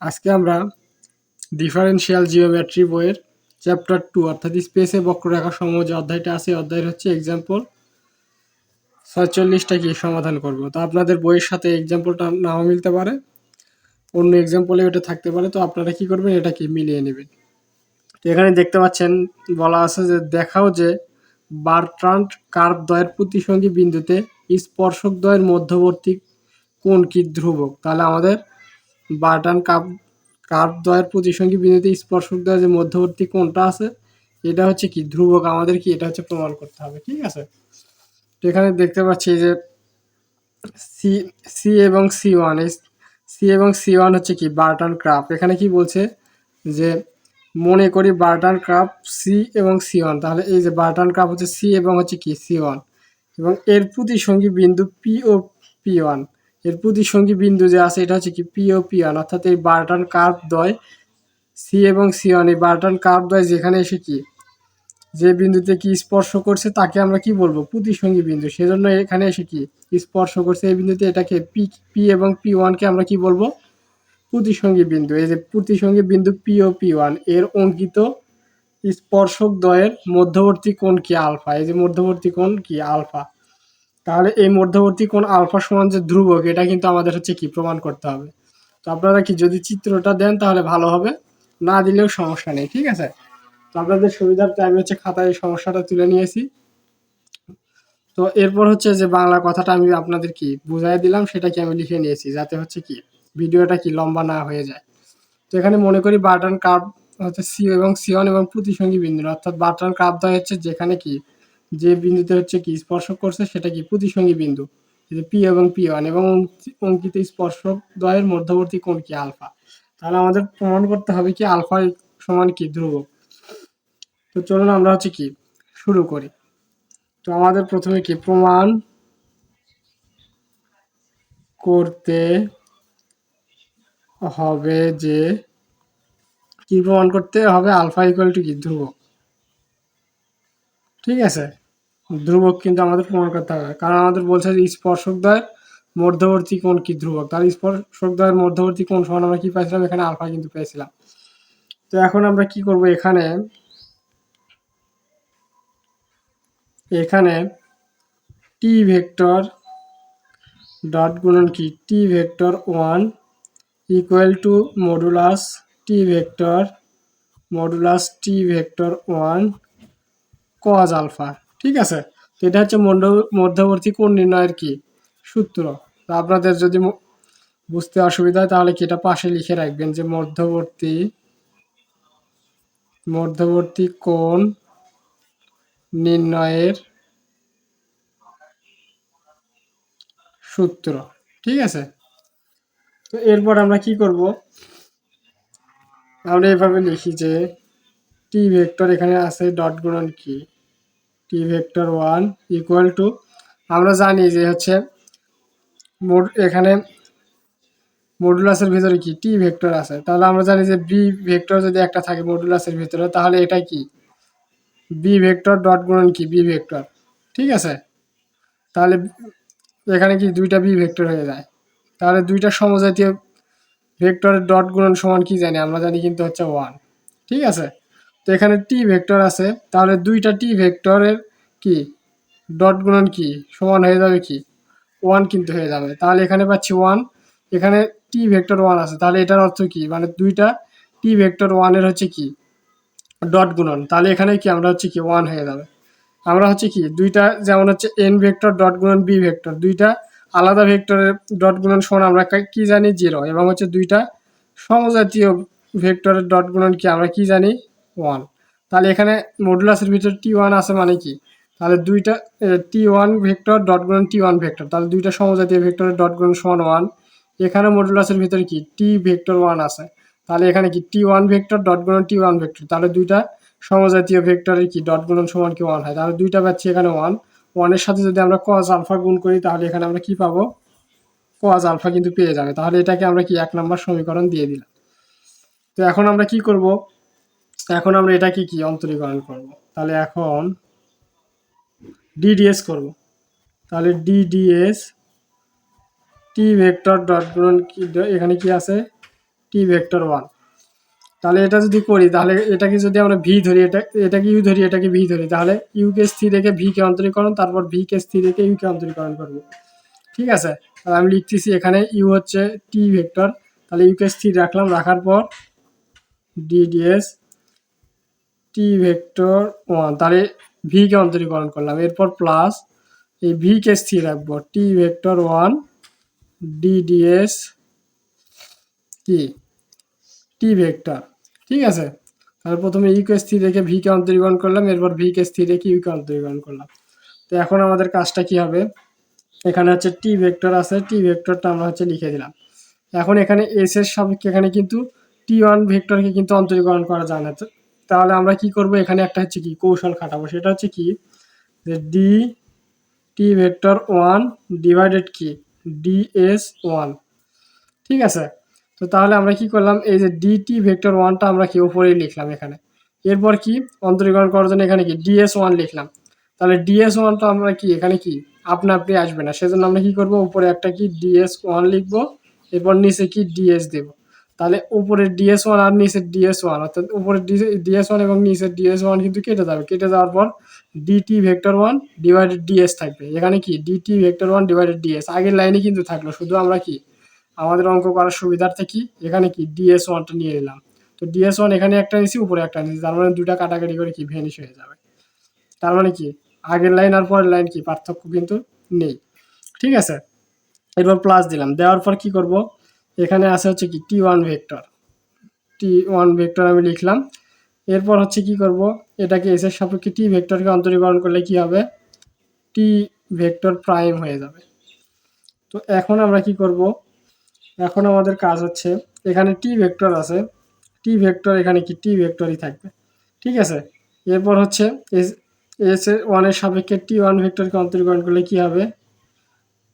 আজকে আমরা differential geometry বইয়ের চ্যাপ্টার 2 অর্থাৎ স্পেসে বক্ররেখা সমূহ যে অধ্যায়টা আছে অধ্যায়ের হচ্ছে এক্সাম্পল 46টা কি সমাধান করব। তো আপনাদের বইয়ের সাথে এক্সাম্পলটা নাও মিলতে পারে, অন্য এক্সাম্পলে ওটা থাকতে পারে। তো আপনারা কি করবেন, এটা কি মিলিয়ে নেবেন। তো এখানে দেখতে পাচ্ছেন বলা আছে যে দেখাও যে বার্ট্রান্ড কার্ভ দ্বয়ের প্রতিসঙ্গী বিন্দুতে স্পর্শক দ্বয়ের মধ্যবর্তী কোণ কি ধ্রুবক। তাহলে আমাদের বার্ট্রান্ড কার্ভ দ্বয়ের প্রতিসঙ্গী বিন্দুতে স্পর্শক দ্বয়ের যে মধ্যবর্তী কোণটা আছে এটা হচ্ছে কি ধ্রুবক। আমাদের কি এটা হচ্ছে প্রমাণ করতে হবে, ঠিক আছে। তো এখানে দেখতে পাচ্ছি যে সি সি এবং সি ওয়ান, সি এবং সি ওয়ান হচ্ছে কি বার্ট্রান্ড কার্ভ। এখানে কি বলছে যে মনে করি বার্ট্রান্ড কার্ভ সি এবং সি ওয়ান। তাহলে এই যে বার্ট্রান্ড কার্ভ হচ্ছে সি এবং হচ্ছে কি সি ওয়ান, এবং এর প্রতিসঙ্গী বিন্দু পি ও পি ওয়ান। এর প্রতিসঙ্গী বিন্দু যে আছে এটা হচ্ছে কি পি ও পি ওয়ান, অর্থাৎ এই বার্ট্রান্ড কার্ভ দ্বয় সি এবং সি ওয়ান, এই বার্ট্রান্ড কার্ভ দ্বয় যেখানে এসে কি যে বিন্দুতে কি স্পর্শ করছে তাকে আমরা কি বলবো প্রতিসঙ্গী বিন্দু। সেজন্য এখানে এসে কি স্পর্শ করছে এই বিন্দুতে, এটাকে পি পি এবং পি ওয়ানকে আমরা কি বলবো প্রতিসঙ্গী বিন্দু। এই যে প্রতিসঙ্গী বিন্দু পি ও পি ওয়ান এর অঙ্কিত স্পর্শক দ্বয়ের মধ্যবর্তী কোণ কি আলফা। এই যে মধ্যবর্তী কোণ কি আলফা। তাহলে এই মধ্যবর্তী কোণ আলফা সমান যে ধ্রুবক, এটা কিন্তু আমাদের হচ্ছে কি প্রমাণ করতে হবে। তো আপনারা কি যদি চিত্রটা দেন তাহলে ভালো হবে, না দিলেও সমস্যা নেই, ঠিক আছে। তো আপনাদের সুবিধার্থে আমি হচ্ছে খাতায় এই সমস্যাটা তুলে নিয়েছি। তো এরপর হচ্ছে যে বাংলা কথাটা আমি আপনাদের কি বুঝাই দিলাম সেটা কি আমি লিখে নিয়েছি, যাতে হচ্ছে কি ভিডিওটা কি লম্বা না হয়ে যায়। তো এখানে মনে করি বার্ট্রান্ড কার্ভ হচ্ছে সি এবং সি ওয়ান এবং প্রতিসঙ্গী বিন্দু, অর্থাৎ বার্ট্রান্ড কার্ভ দ্বয় হচ্ছে যেখানে কি যে বিন্দুতে হচ্ছে কি স্পর্শ করছে সেটা কি প্রতিসঙ্গী বিন্দু পি এবং পি ওয়ান, এবং অঙ্কিত স্পর্শক দ্বয়ের মধ্যবর্তী কোণ কি আলফা। তাহলে আমাদের প্রমাণ করতে হবে কি আলফা সমান কি ধ্রুবক। তো চলুন আমরা হচ্ছে কি শুরু করি। তো আমাদের প্রথমে কি প্রমাণ করতে হবে যে কি প্রমাণ করতে হবে আলফা ইকুয়াল টু কি ধ্রুবক, ঠিক আছে। ধ্রুবক কিন্তু আমাদের প্রমাণ করতে হবে, কারণ আমাদের বলছে যে স্পর্শক দ্বয়ের মধ্যবর্তী কোণ কি ধ্রুবক। তাহলে স্পর্শক দ্বয়ের মধ্যবর্তী কোণ সমান আমরা কি পাইছিলাম, এখানে আলফা কিন্তু পেয়েছিলাম। তো এখন আমরা কি করব, এখানে এখানে টি ভেক্টর ডট গুণন কি T vector one equal to modulus T vector one cos alpha, ঠিক আছে। তো এটা হচ্ছে মধ্যবর্তী কোণ নির্ণয়ের কি সূত্র। তো আপনাদের যদি বুঝতে অসুবিধা হয় তাহলে কি এটা পাশে লিখে রাখবেন যে মধ্যবর্তী কোণ নির্ণয়ের সূত্র, ঠিক আছে। তো এরপর আমরা কি করব, আমরা এভাবে লিখি যে টি ভেক্টর এখানে আছে ডট গুণন কি T vector one equal two, আমরা জানি যে হচ্ছে এখানে মডুলাসের ভিতরে কি টি ভেক্টর আছে, তাহলে আমরা জানি যে বি ভেক্টর যদি একটা থাকে মডুলাসের ভিতরে তাহলে এটা কি বি ভেক্টর ডট গুণন কি বি ভেক্টর, ঠিক আছে। তাহলে এখানে কি দুইটা বি ভেক্টর হয়ে যায়। তাহলে দুইটা সমজাতীয় ভেক্টরের ডট গুণন সমান কি জানি, আমরা জানি কিন্তু হচ্ছে ওয়ান, ঠিক আছে। তো এখানে টি ভেক্টর আছে, তাহলে দুইটা টি ভেক্টরের কি ডট গুণন কি সমান হয়ে যাবে কি ওয়ান কিন্তু হয়ে যাবে। তাহলে এখানে পাচ্ছি ওয়ান, এখানে টি ভেক্টর ওয়ান আছে, তাহলে এটার অর্থ কি মানে দুইটা টি ভেক্টর ওয়ানের হচ্ছে কি ডট গুণন, তাহলে এখানে কি আমরা হচ্ছে কি ওয়ান হয়ে যাবে। আমরা হচ্ছে কি দুইটা যেমন হচ্ছে এন ভেক্টর ডট গুণন বি ভেক্টর, দুইটা আলাদা ভেক্টরের ডট গুণন সমান আমরা কি জানি জিরো, এবং হচ্ছে দুইটা সমজাতীয় ভেক্টরের ডট গুণন কি আমরা কি জানি ওয়ান। তাহলে এখানে মডুলাসের ভিতরে টি ওয়ান আছে মানে কি, তাহলে দুইটা টি ওয়ান ভেক্টর ডট গুণন টি ওয়ান ভেক্টর, তাহলে দুইটা সমজাতীয় ভেক্টরের ডট গুণন সমান ওয়ান। এখানে মডুলাসের ভিতরে কি টি ভেক্টর ওয়ান আছে, তাহলে এখানে কি টি ওয়ান ভেক্টর ডট গুণন টি ওয়ান ভেক্টর, তাহলে দুইটা সমজাতীয় ভেক্টরের কি ডট গুণন সমান কি ওয়ান হয়। তাহলে দুইটা পাচ্ছি এখানে ওয়ান, ওয়ানের সাথে যদি আমরা কজ আলফা গুণ করি তাহলে এখানে আমরা কি পাবো কজ আলফা কিন্তু পেয়ে যাবে। তাহলে এটাকে আমরা কি 1 নম্বর সমীকরণ দিয়ে দিলাম। তো এখন আমরা কি করব, এখন আমরা এটাকে কি অন্তরীকরণ করব। তাহলে এখন ডিডিএস করব। তাহলে ডিডিএস টি ভেক্টর ডট গুণন কি এখানে কি আছে টি ভেক্টর 1। তাহলে এটা যদি করি, তাহলে এটাকে যদি আমরা ভি ধরি, এটাকে ইউ ধরি, এটাকে ভি ধরি, তাহলে ইউকে স্থির রেখে ভিকে অন্তরীকরণ, তারপর ভিকে স্থির রেখে ইউকে অন্তরীকরণ করবো। ঠিক আছে, তাহলে আমি লিখতেছি এখানে ইউ হচ্ছে টি ভেক্টর, তাহলে ইউকে স্থির রাখলাম, রাখার পর ডিডিএস টি ভেক্টর 1, তাহলে ভিকে অন্তরীকরণ করলাম, এরপর প্লাস এই ভিকে স্থির রাখবো, টি ভেক্টর 1 ডিডিএস কি টি ভেক্টর। ঠিক আছে, তাহলে প্রথমে ইউকে স্থির রেখে ভিকে অন্তরীকরণ করলাম, এরপর ভিকে স্থির রেখে ইউকে অন্তরীকরণ করলাম। তো এখন আমাদের কাজটা কি হবে, এখানে হচ্ছে টি ভেক্টর আছে, টি ভেক্টরটা আমরা হচ্ছে লিখে দিলাম। এখন এখানে এস এর সাপেক্ষে এখানে কিন্তু টি ওয়ান ভেক্টরকে কিন্তু অন্তরীকরণ করা যায় না। তাহলে আমরা কি করব, এখানে একটা হচ্ছে কি কৌশল খাটাবো, সেটা হচ্ছে কি যে ডি টি ভেক্টর 1 ডিভাইডেড কি ডিএস 1। ঠিক আছে, তো তাহলে আমরা কি করলাম, এই যে ডিটি ভেক্টর 1টা আমরা কি উপরেই লিখলাম এখানে, এরপর কি অন্তরীকরণ করার জন্য এখানে কি ডিএস 1 লিখলাম। তাহলে ডিএস 1টা আমরা কি এখানে কি আপনা আপনি আসবে না, সেজন্য আমরা কি করব, উপরে একটা কি ডিএস 1 লিখবো, এরপর নিচে কি ডিএস দেব। তাহলে উপরে ডিএস 1 আর নিচে ডিএস 1, অর্থাৎ উপরে ডিএস 1 এবং নিচে ডিএস 1 কিন্তু কেটে যাবে, কেটে যাওয়ার পর ডিটি ভেক্টর 1 ডিভাইডেড ডিএস থাকবে। এখানে কি ডিটি ভেক্টর 1 ডিভাইডেড ডিএস আগের লাইনে কিন্তু থাকলো, শুধু আমরা কি আমাদের অঙ্ক করার সুবিধার্থে কি এখানে কি ডিএস 1টা নিয়ে নিলাম। তো ডিএস 1 এখানে একটা নিয়েছি, উপরে একটা নিয়েছি, তার মানে দুটা কাটাকাটি করে কি ভ্যানিশ হয়ে যাবে। তার মানে কি আগের লাইন আর পরের লাইন কি পার্থক্য কিন্তু নেই। ঠিক আছে, এরপর প্লাস দিলাম, দেওয়ার পর কি করব, এখানে আছে হচ্ছে কি T one vector, T one vector আমি লিখলাম। এরপর হচ্ছে কি করব, এটাকে এস এর সাপেক্ষে টি ভেক্টরকে অন্তরীকরণ করলে কি হবে, টি ভেক্টর প্রাইম হয়ে যাবে। তো এখন আমরা কি করব, এখন আমাদের কাজ হচ্ছে এখানে টি ভেক্টর আছে, টি ভেক্টর এখানে কি টি ভেক্টরই থাকবে। ঠিক আছে, এরপর হচ্ছে এস এর 1 সাপেক্ষে টি ওয়ান ভেক্টরকে অন্তরীকরণ করলে কি হবে,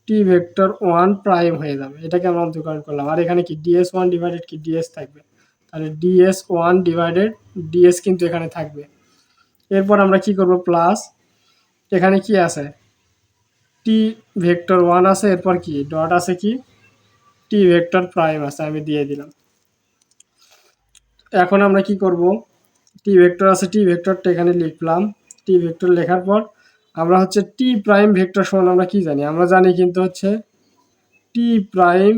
টি ভেক্টর 1 প্রাইম হয়ে যাবে, এটাকে আমরা অন্তরীকরণ করলাম। আর এখানে কি ডিএস 1 ডিভাইডেড কি ডিএস থাকবে, তাহলে ডিএস 1 ডিভাইডেড ডিএস কিন্তু এখানে থাকবে। এরপর আমরা কি করব, প্লাস এখানে কি আছে টি ভেক্টর 1 আছে, এরপর কি ডট আছে কি টি ভেক্টর প্রাইম আছে, আমি দিয়ে দিলাম। এখন আমরা কি করব, টি ভেক্টর আছে, টি ভেক্টরটা এখানে লিখলাম, টি ভেক্টর লেখার পর আমরা হচ্ছে টি প্রাইম ভেক্টর সমান আমরা কি জানি, আমরা জানি কিন্তু হচ্ছে টি প্রাইম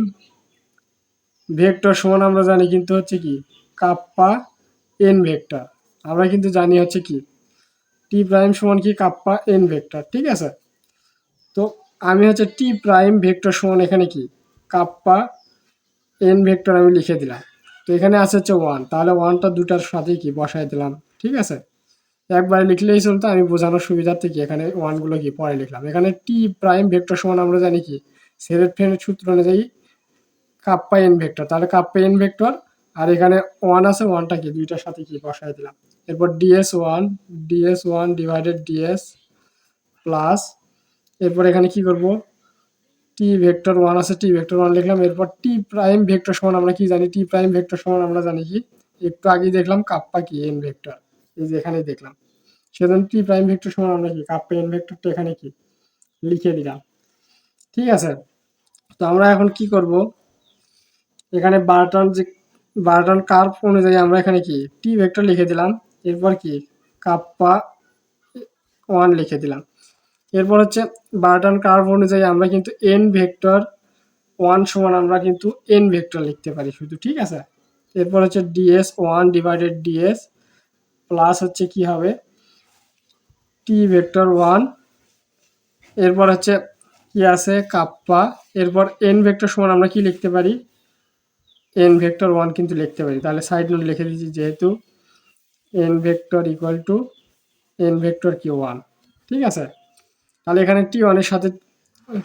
ভেক্টর সমান আমরা জানি কিন্তু হচ্ছে কি কাপ্পা এন ভেক্টর, আমরা কিন্তু জানি হচ্ছে কি টি প্রাইম সমান কি কাপ্পা এন ভেক্টর। ঠিক আছে, তো আমি হচ্ছে টি প্রাইম ভেক্টর সমান এখানে কি কাপ্পা এন ভেক্টর আমি লিখে দিলাম। তো এখানে আছে হচ্ছে 1, তাহলে 1টা দুটার সাথেই কি বসাই দিলাম। ঠিক আছে, একবারে লিখলেই চলতো, আমি বোঝানোর সুবিধার্থে কি এখানে 1গুলো কি পরে লিখলাম। এখানে টি প্রাইম ভেক্টর সমান আমরা জানি কি সেভেড ফ্রেন্ডের সূত্র অনুযায়ী কাপ্পা এন ভেক্টর, তাহলে কাপ্পা এন ভেক্টর, আর এখানে 1 আছে, 1টা কি দুইটার সাথে কি বসাই দিলাম। এরপর ডিএস 1 ডিভাইডেড ডিএস প্লাস, এরপর এখানে কি করব, টি ভেক্টর 1 আছে, টি ভেক্টর 1 লিখলাম। এরপর টি প্রাইম ভেক্টর সমান আমরা কি জানি, টি প্রাইম ভেক্টর সমান আমরা জানি কি একটু আগে দেখলাম কাপ্পা কি এন ভেক্টর, এই যে এখানে দেখলাম, সেজন্য টি প্রাইম ভেক্টর সমান আমরা কি কাপ্পা এন ভেক্টরটা এখানে কি লিখে দিলাম। ঠিক আছে, তো আমরা এখন কি করব, এখানে বার্ট্রান্ড কার্ভ অনুযায়ী আমরা এখানে কি টি ভেক্টর লিখে দিলাম, এরপর কি কাপ্পা 1 লিখে দিলাম। এরপর হচ্ছে বার্ট্রান্ড কার্ভ অনুযায়ী আমরা কিন্তু এন ভেক্টর 1 সমান আমরা কিন্তু এন ভেক্টর লিখতে পারি শুধু। ঠিক আছে, এরপর হচ্ছে ডিএস 1 ডিভাইডেড ডিএস প্লাস হচ্ছে কি হবে টি ভেক্টর 1, এরপর হচ্ছে কি আছে কাপ্পা, এরপর এন ভেক্টর সমান আমরা কি লিখতে পারি এন ভেক্টর 1 কিন্তু লিখতে পারি। তাহলে সাইড নোট লিখে দিচ্ছি, যেহেতু N vector equal to N vector কি 1। ঠিক আছে, তাহলে এখানে টি ওয়ানের সাথে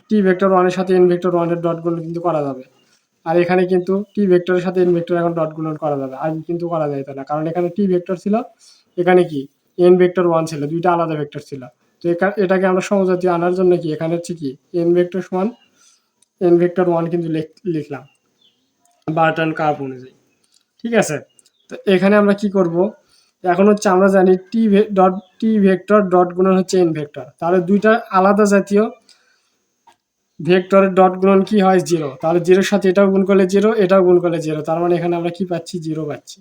টি ভেক্টর 1 এর সাথে এন ভেক্টর 1 এর ডট গুণন কিন্তু করা যাবে, আর এখানে কিন্তু টি ভেক্টরের সাথে এন ভেক্টর এখন ডট গুণন করা যাবে, আগে কিন্তু করা যাইতো না, কারণ এখানে টি ভেক্টর ছিল, এখানে কি এন ভেক্টর 1 ছিল, দুইটা আলাদা ভেক্টর ছিল। তো এটাকে আমরা সমজাতীয় আনার জন্য কি এখানে হচ্ছে কি এন ভেক্টর সমান এন ভেক্টর 1 কিন্তু লিখলাম বার্ট্রান্ড কার্ভ অনুযায়ী। ঠিক আছে, তো এখানে আমরা কি করব, এখন হচ্ছে আমরা জানি টি ভেক্টর ডট গুণন হচ্ছে এন ভেক্টর, তাহলে দুইটা আলাদা জাতীয় ভেক্টরের ডট গুণন কি হয় 0, তাহলে 0-এর সাথে এটাও গুণ করলে 0, এটাও গুণ করলে 0, তার মানে এখানে আমরা কি পাচ্ছি 0 পাচ্ছি।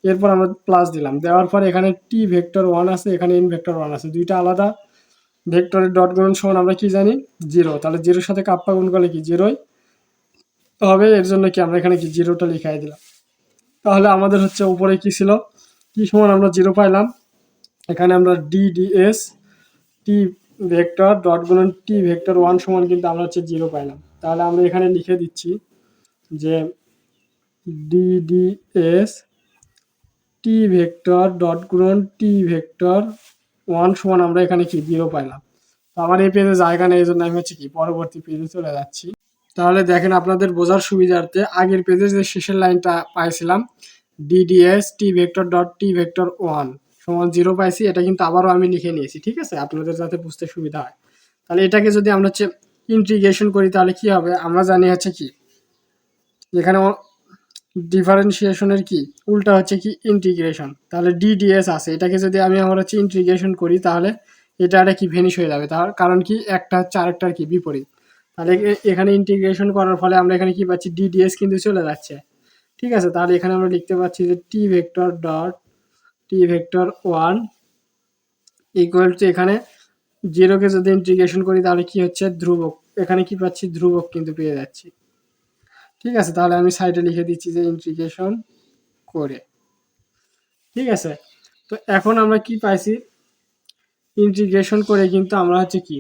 এরপর আমরা প্লাস দিলাম, দেওয়ার পর এখানে টি ভেক্টর 1 আছে, এখানে এন ভেক্টর 1 আছে, দুইটা আলাদা ভেক্টরের ডট গুণন সমান আমরা কি জানি 0, তাহলে 0-এর সাথে কাপ্পা গুণ করলে কি 0ই হবে, এর জন্য কি আমরা এখানে কি 0টা লিখাই দিলাম। তাহলে আমাদের হচ্ছে উপরে কি ছিল, কি সমান আমরা 0 পাইলাম, এখানে আমরা ডিডিএস টি ভেক্টর ডট গুণন টি ভেক্টর 1 সমান কিন্তু আমরা হচ্ছে 0 পাইলাম। তাহলে আমরা এখানে লিখে দিচ্ছি যে ডিডিএস টি ভেক্টর ডট গুণন টি ভেক্টর 1 সমান আমরা এখানে কি 0 পাইলাম। তো আমার এই পেজে জায়গা নেই, এই জন্য আমি হচ্ছে কি পরবর্তী পেজে চলে যাচ্ছি। তাহলে দেখেন আপনাদের বোঝার সুবিধার্থে আগের পেজে যে শেষের লাইনটা পাইছিলাম ডিডিএস টি ভেক্টর ডট টি ভেক্টর 1 সমান 0 পাইছি, এটা কিন্তু আবারও আমি লিখে নিয়েছি, ঠিক আছে, আপনাদের যাতে বুঝতে সুবিধা হয়। তাহলে এটাকে যদি আমরা হচ্ছে ইন্টিগ্রেশন করি তাহলে কি হবে, আমরা জানি হচ্ছে কি এখানে ডিফারেন্সিয়েশনের কি উল্টা হচ্ছে কি ইন্টিগ্রেশন, তাহলে ডিডিএস আছে, এটাকে যদি আমি আমার হচ্ছে ইন্টিগ্রেশন করি তাহলে এটা কি ভেনিশ হয়ে যাবে, তার কারণ কি একটা হচ্ছে আরেকটার কি বিপরীত। তাহলে এখানে ইন্টিগ্রেশন করার ফলে আমরা এখানে কি পাচ্ছি ডিডিএস কিন্তু চলে যাচ্ছে, ঠিক আছে। তাহলে এখানে আমরা লিখতে পাচ্ছি যে T vector dot T vector 1 equal to এখানে 0কে যদি ইন্টিগ্রেশন করি তাহলে কি হচ্ছে ধ্রুবক, এখানে কি পাচ্ছি ধ্রুবক কিন্তু পেয়ে যাচ্ছি, ঠিক আছে। তাহলে আমি সাইডে লিখে দিচ্ছি যে ইন্টিগ্রেশন করে, ঠিক আছে। তো এখন আমরা কি পাইছি, ইন্টিগ্রেশন করে কিন্তু আমরা হচ্ছে কি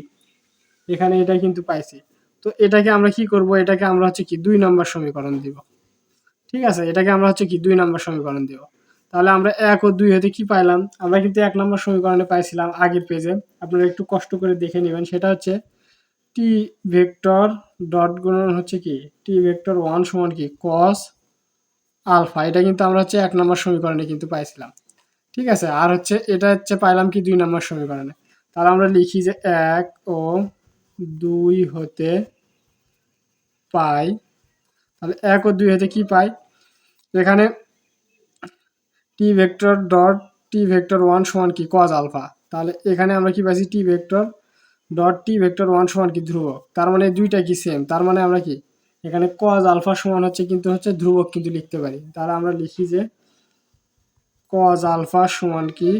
এখানে এটা কিন্তু পাইছি। তো এটাকে আমরা কি করব, এটাকে আমরা হচ্ছে কি 2 নম্বর সমীকরণ দিব, ঠিক আছে, এটাকে আমরা হচ্ছে কি 2 নম্বর সমীকরণ দিব। তাহলে আমরা 1 ও 2 হতে কি পাইলাম, আমরা কিন্তু 1 নম্বর সমীকরণে পাইছিলাম আগের পেজে, আপনারা একটু কষ্ট করে দেখে নেবেন, সেটা হচ্ছে টি ভেক্টর ডট গুণন হচ্ছে কি টি ভেক্টর 1 সমান কি cos আলফা, এটা কিন্তু আমরা হচ্ছে 1 নম্বর সমীকরণে কিন্তু পাইছিলাম, ঠিক আছে। আর হচ্ছে এটা হচ্ছে পাইলাম কি 2 নম্বর সমীকরণে। তাহলে আমরা লিখি যে 1 ও 2 হতে পাই, তাহলে 1 ও 2 হতে কি পাই, এখানে টি ভেক্টর ডট টি ভেক্টর 1 সমান কি cos আলফা, তাহলে এখানে আমরা কি পাইছি টি ভেক্টর ডট টি ভেক্টর 1 সমান কি ধ্রুবক, তার মানে দুইটা কি সেম, তার মানে আমরা কি এখানে cos আলফা সমান হচ্ছে কিন্তু হচ্ছে ধ্রুবক কিন্তু লিখতে পারি। তাহলে আমরা লিখি যে cos আলফা সমান কি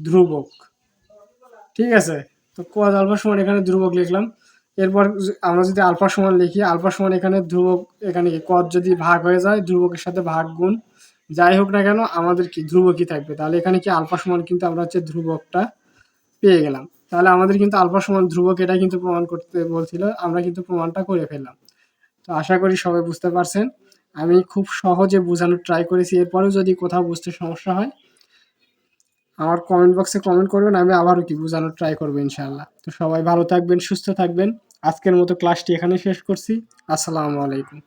ধ্রুবক, ঠিক আছে। তো cos আলফা সমান এখানে ধ্রুবক লিখলাম। এরপর আমরা যদি আলফা সমান লিখি, আলফা সমান এখানে ধ্রুবক, এখানে কি cos যদি ভাগ হয়ে যায় ধ্রুবকের সাথে ভাগ গুণ যাই হোক না কেন আমাদের কি ধ্রুবকই থাকবে, তাহলে এখানে কি আলফা সমান কিন্তু আমরা হচ্ছে ধ্রুবকটা পেয়ে গেলাম। তাহলে আমাদের কিন্তু আলফা সমান ধ্রুবক এটা কিন্তু প্রমাণ করতে বলছিল, আমরা কিন্তু প্রমাণটা করে ফেললাম। তো আশা করি সবাই বুঝতে পারছেন, আমি খুব সহজে বোঝানোর ট্রাই করেছি। এরপরেও যদি কোথাও বুঝতে সমস্যা হয় আমার কমেন্ট বক্সে কমেন্ট করবেন, আমি আবারও কি বোঝানোর ট্রাই করবো ইনশাআল্লাহ। তো সবাই ভালো থাকবেন, সুস্থ থাকবেন। আজকের মতো ক্লাসটি এখানে শেষ করছি। আসসালামু আলাইকুম।